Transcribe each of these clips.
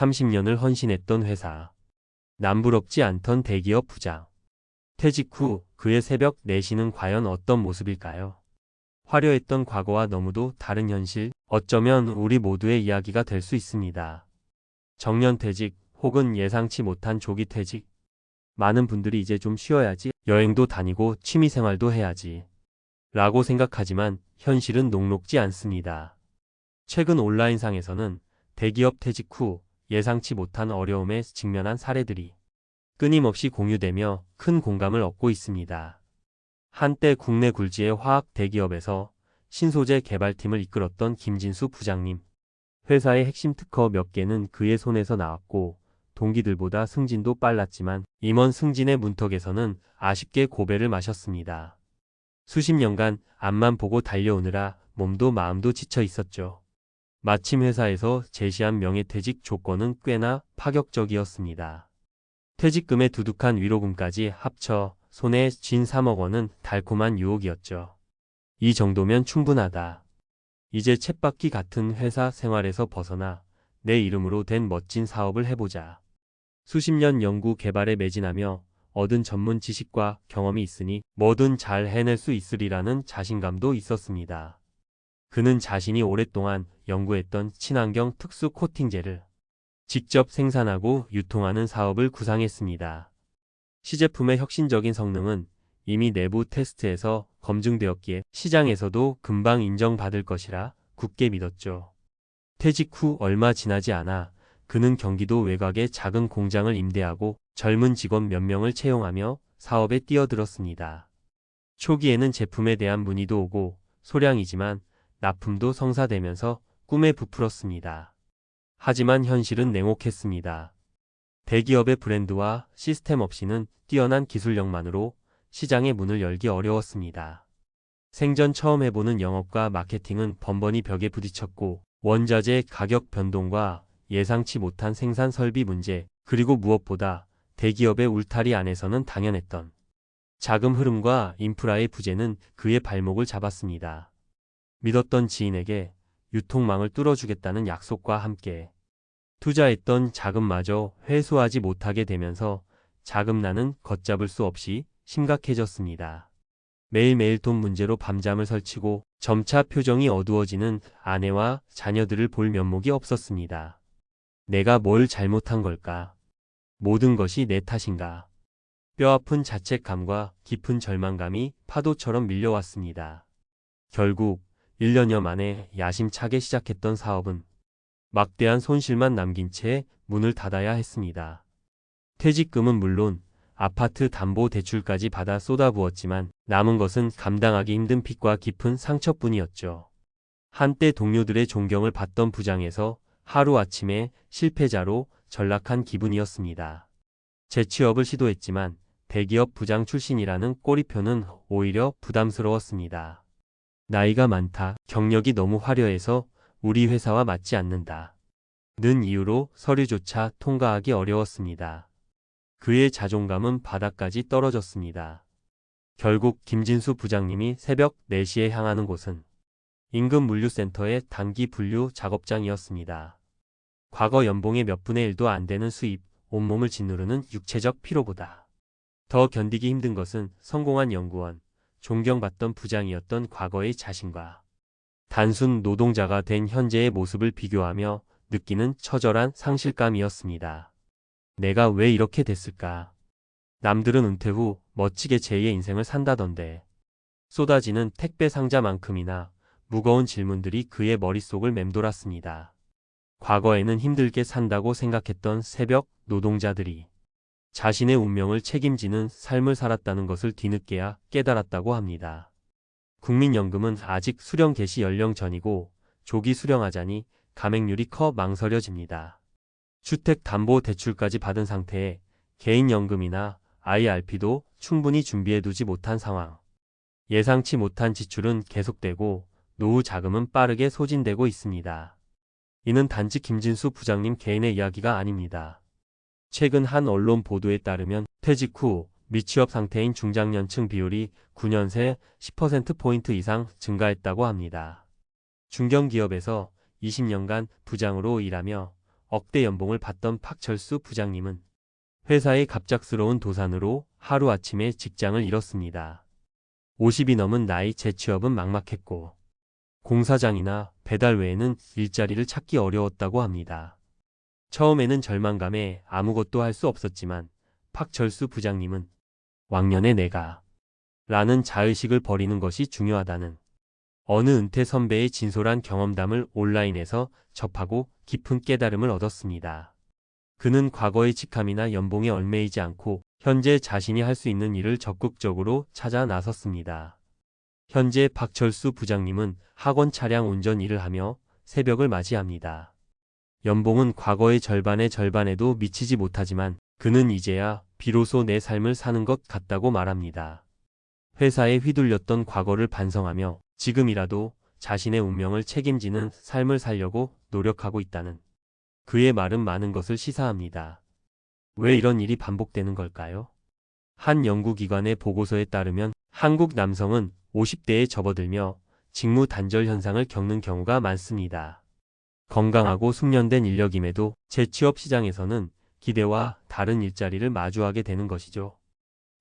30년을 헌신했던 회사. 남부럽지 않던 대기업 부장. 퇴직 후 그의 새벽 4시는 과연 어떤 모습일까요? 화려했던 과거와 너무도 다른 현실, 어쩌면 우리 모두의 이야기가 될 수 있습니다. 정년퇴직 혹은 예상치 못한 조기 퇴직. 많은 분들이 이제 좀 쉬어야지, 여행도 다니고 취미생활도 해야지 라고 생각하지만 현실은 녹록지 않습니다. 최근 온라인상에서는 대기업 퇴직 후 예상치 못한 어려움에 직면한 사례들이 끊임없이 공유되며 큰 공감을 얻고 있습니다. 한때 국내 굴지의 화학 대기업에서 신소재 개발팀을 이끌었던 김진수 부장님. 회사의 핵심 특허 몇 개는 그의 손에서 나왔고 동기들보다 승진도 빨랐지만 임원 승진의 문턱에서는 아쉽게 고배를 마셨습니다. 수십 년간 앞만 보고 달려오느라 몸도 마음도 지쳐 있었죠. 마침 회사에서 제시한 명예퇴직 조건은 꽤나 파격적이었습니다. 퇴직금에 두둑한 위로금까지 합쳐 손에 쥔 3억 원은 달콤한 유혹이었죠. 이 정도면 충분하다. 이제 쳇바퀴 같은 회사 생활에서 벗어나 내 이름으로 된 멋진 사업을 해보자. 수십 년 연구 개발에 매진하며 얻은 전문 지식과 경험이 있으니 뭐든 잘 해낼 수 있으리라는 자신감도 있었습니다. 그는 자신이 오랫동안 연구했던 친환경 특수 코팅제를 직접 생산하고 유통하는 사업을 구상했습니다. 시제품의 혁신적인 성능은 이미 내부 테스트에서 검증되었기에 시장에서도 금방 인정받을 것이라 굳게 믿었죠. 퇴직 후 얼마 지나지 않아 그는 경기도 외곽에 작은 공장을 임대하고 젊은 직원 몇 명을 채용하며 사업에 뛰어들었습니다. 초기에는 제품에 대한 문의도 오고 소량이지만 납품도 성사되면서 꿈에 부풀었습니다. 하지만 현실은 냉혹했습니다. 대기업의 브랜드와 시스템 없이는 뛰어난 기술력만으로 시장의 문을 열기 어려웠습니다. 생전 처음 해보는 영업과 마케팅은 번번이 벽에 부딪혔고 원자재 가격 변동과 예상치 못한 생산 설비 문제, 그리고 무엇보다 대기업의 울타리 안에서는 당연했던 자금 흐름과 인프라의 부재는 그의 발목을 잡았습니다. 믿었던 지인에게 유통망을 뚫어주겠다는 약속과 함께 투자했던 자금마저 회수하지 못하게 되면서 자금난은 걷잡을 수 없이 심각해졌습니다. 매일매일 돈 문제로 밤잠을 설치고 점차 표정이 어두워지는 아내와 자녀들을 볼 면목이 없었습니다. 내가 뭘 잘못한 걸까? 모든 것이 내 탓인가? 뼈아픈 자책감과 깊은 절망감이 파도처럼 밀려왔습니다. 결국 1년여 만에 야심차게 시작했던 사업은 막대한 손실만 남긴 채 문을 닫아야 했습니다. 퇴직금은 물론 아파트 담보 대출까지 받아 쏟아부었지만 남은 것은 감당하기 힘든 빚과 깊은 상처뿐이었죠. 한때 동료들의 존경을 받던 부장에서 하루아침에 실패자로 전락한 기분이었습니다. 재취업을 시도했지만 대기업 부장 출신이라는 꼬리표는 오히려 부담스러웠습니다. 나이가 많다, 경력이 너무 화려해서 우리 회사와 맞지 않는다 는 이유로 서류조차 통과하기 어려웠습니다. 그의 자존감은 바닥까지 떨어졌습니다. 결국 김진수 부장님이 새벽 4시에 향하는 곳은 인근 물류센터의 단기 분류 작업장이었습니다. 과거 연봉의 몇 분의 1도 안 되는 수입, 온몸을 짓누르는 육체적 피로보다 더 견디기 힘든 것은 성공한 연구원, 존경받던 부장이었던 과거의 자신과 단순 노동자가 된 현재의 모습을 비교하며 느끼는 처절한 상실감이었습니다. 내가 왜 이렇게 됐을까? 남들은 은퇴 후 멋지게 제2의 인생을 산다던데. 쏟아지는 택배 상자만큼이나 무거운 질문들이 그의 머릿속을 맴돌았습니다. 과거에는 힘들게 산다고 생각했던 새벽 노동자들이 자신의 운명을 책임지는 삶을 살았다는 것을 뒤늦게야 깨달았다고 합니다. 국민연금은 아직 수령 개시 연령 전이고 조기 수령하자니 감액률이 커 망설여집니다. 주택담보대출까지 받은 상태에 개인연금이나 IRP도 충분히 준비해두지 못한 상황. 예상치 못한 지출은 계속되고 노후 자금은 빠르게 소진되고 있습니다. 이는 단지 김진수 부장님 개인의 이야기가 아닙니다. 최근 한 언론 보도에 따르면 퇴직 후 미취업 상태인 중장년층 비율이 9년 새 10%포인트 이상 증가했다고 합니다. 중견기업에서 20년간 부장으로 일하며 억대 연봉을 받던 박철수 부장님은 회사의 갑작스러운 도산으로 하루아침에 직장을 잃었습니다. 50이 넘은 나이 재취업은 막막했고 공사장이나 배달 외에는 일자리를 찾기 어려웠다고 합니다. 처음에는 절망감에 아무것도 할 수 없었지만 박철수 부장님은 왕년에 내가 라는 자의식을 버리는 것이 중요하다는 어느 은퇴 선배의 진솔한 경험담을 온라인에서 접하고 깊은 깨달음을 얻었습니다. 그는 과거의 직함이나 연봉에 얽매이지 않고 현재 자신이 할 수 있는 일을 적극적으로 찾아 나섰습니다. 현재 박철수 부장님은 학원 차량 운전 일을 하며 새벽을 맞이합니다. 연봉은 과거의 절반의 절반에도 미치지 못하지만 그는 이제야 비로소 내 삶을 사는 것 같다고 말합니다. 회사에 휘둘렸던 과거를 반성하며 지금이라도 자신의 운명을 책임지는 삶을 살려고 노력하고 있다는 그의 말은 많은 것을 시사합니다. 왜 이런 일이 반복되는 걸까요? 한 연구기관의 보고서에 따르면 한국 남성은 50대에 접어들며 직무 단절 현상을 겪는 경우가 많습니다. 건강하고 숙련된 인력임에도 재취업 시장에서는 기대와 다른 일자리를 마주하게 되는 것이죠.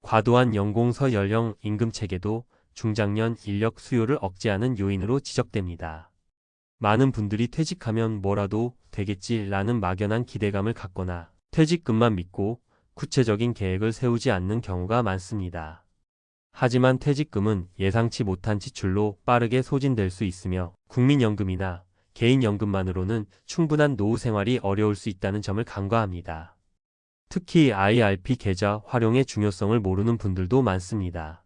과도한 연공서 연령 임금 체계도 중장년 인력 수요를 억제하는 요인으로 지적됩니다. 많은 분들이 퇴직하면 뭐라도 되겠지라는 막연한 기대감을 갖거나 퇴직금만 믿고 구체적인 계획을 세우지 않는 경우가 많습니다. 하지만 퇴직금은 예상치 못한 지출로 빠르게 소진될 수 있으며 국민연금이나 개인연금만으로는 충분한 노후 생활이 어려울 수 있다는 점을 간과합니다. 특히 IRP 계좌 활용의 중요성을 모르는 분들도 많습니다.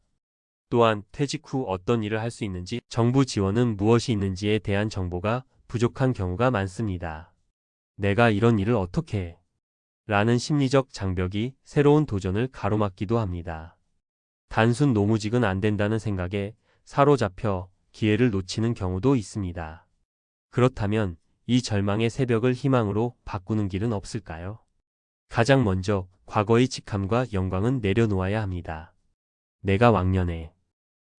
또한 퇴직 후 어떤 일을 할 수 있는지, 정부 지원은 무엇이 있는지에 대한 정보가 부족한 경우가 많습니다. 내가 이런 일을 어떻게 해? 라는 심리적 장벽이 새로운 도전을 가로막기도 합니다. 단순 노무직은 안 된다는 생각에 사로잡혀 기회를 놓치는 경우도 있습니다. 그렇다면 이 절망의 새벽을 희망으로 바꾸는 길은 없을까요? 가장 먼저 과거의 직함과 영광은 내려놓아야 합니다. 내가 왕년에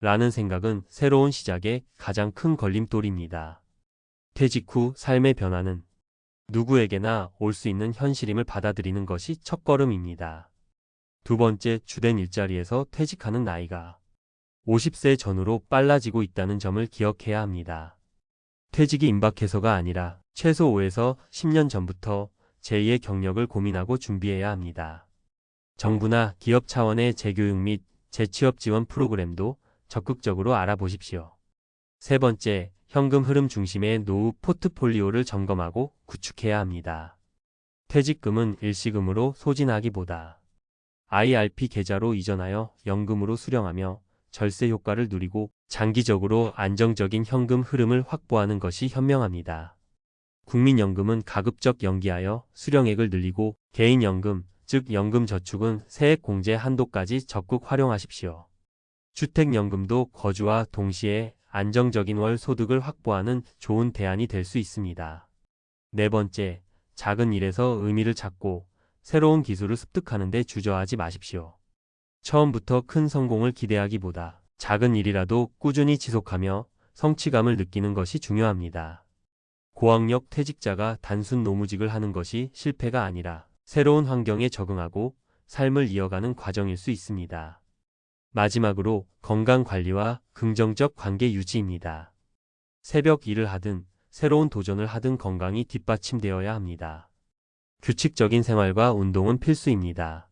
라는 생각은 새로운 시작의 가장 큰 걸림돌입니다. 퇴직 후 삶의 변화는 누구에게나 올 수 있는 현실임을 받아들이는 것이 첫걸음입니다. 두 번째, 주된 일자리에서 퇴직하는 나이가 50세 전후로 빨라지고 있다는 점을 기억해야 합니다. 퇴직이 임박해서가 아니라 최소 5에서 10년 전부터 제2의 경력을 고민하고 준비해야 합니다. 정부나 기업 차원의 재교육 및 재취업 지원 프로그램도 적극적으로 알아보십시오. 세 번째, 현금 흐름 중심의 노후 포트폴리오를 점검하고 구축해야 합니다. 퇴직금은 일시금으로 소진하기보다 IRP 계좌로 이전하여 연금으로 수령하며 절세 효과를 누리고 장기적으로 안정적인 현금 흐름을 확보하는 것이 현명합니다. 국민연금은 가급적 연기하여 수령액을 늘리고 개인연금, 즉 연금저축은 세액공제 한도까지 적극 활용하십시오. 주택연금도 거주와 동시에 안정적인 월 소득을 확보하는 좋은 대안이 될 수 있습니다. 네 번째, 작은 일에서 의미를 찾고 새로운 기술을 습득하는 데 주저하지 마십시오. 처음부터 큰 성공을 기대하기보다 작은 일이라도 꾸준히 지속하며 성취감을 느끼는 것이 중요합니다. 고학력 퇴직자가 단순 노무직을 하는 것이 실패가 아니라 새로운 환경에 적응하고 삶을 이어가는 과정일 수 있습니다. 마지막으로 건강관리와 긍정적 관계 유지입니다. 새벽 일을 하든 새로운 도전을 하든 건강이 뒷받침되어야 합니다. 규칙적인 생활과 운동은 필수입니다.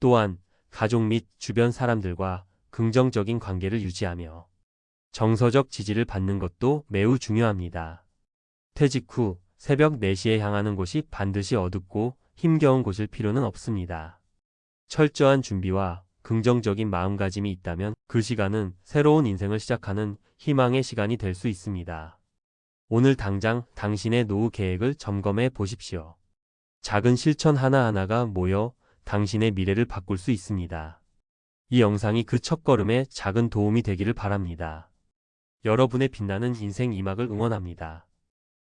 또한 가족 및 주변 사람들과 긍정적인 관계를 유지하며 정서적 지지를 받는 것도 매우 중요합니다. 퇴직 후 새벽 4시에 향하는 곳이 반드시 어둡고 힘겨운 곳일 필요는 없습니다. 철저한 준비와 긍정적인 마음가짐이 있다면 그 시간은 새로운 인생을 시작하는 희망의 시간이 될 수 있습니다. 오늘 당장 당신의 노후 계획을 점검해 보십시오. 작은 실천 하나하나가 모여 당신의 미래를 바꿀 수 있습니다. 이 영상이 그 첫걸음에 작은 도움이 되기를 바랍니다. 여러분의 빛나는 인생 2막을 응원합니다.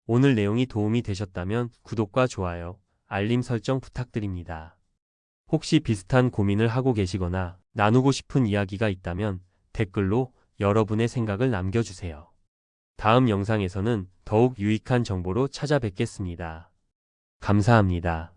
오늘 내용이 도움이 되셨다면 구독과 좋아요, 알림 설정 부탁드립니다. 혹시 비슷한 고민을 하고 계시거나 나누고 싶은 이야기가 있다면 댓글로 여러분의 생각을 남겨주세요. 다음 영상에서는 더욱 유익한 정보로 찾아뵙겠습니다. 감사합니다.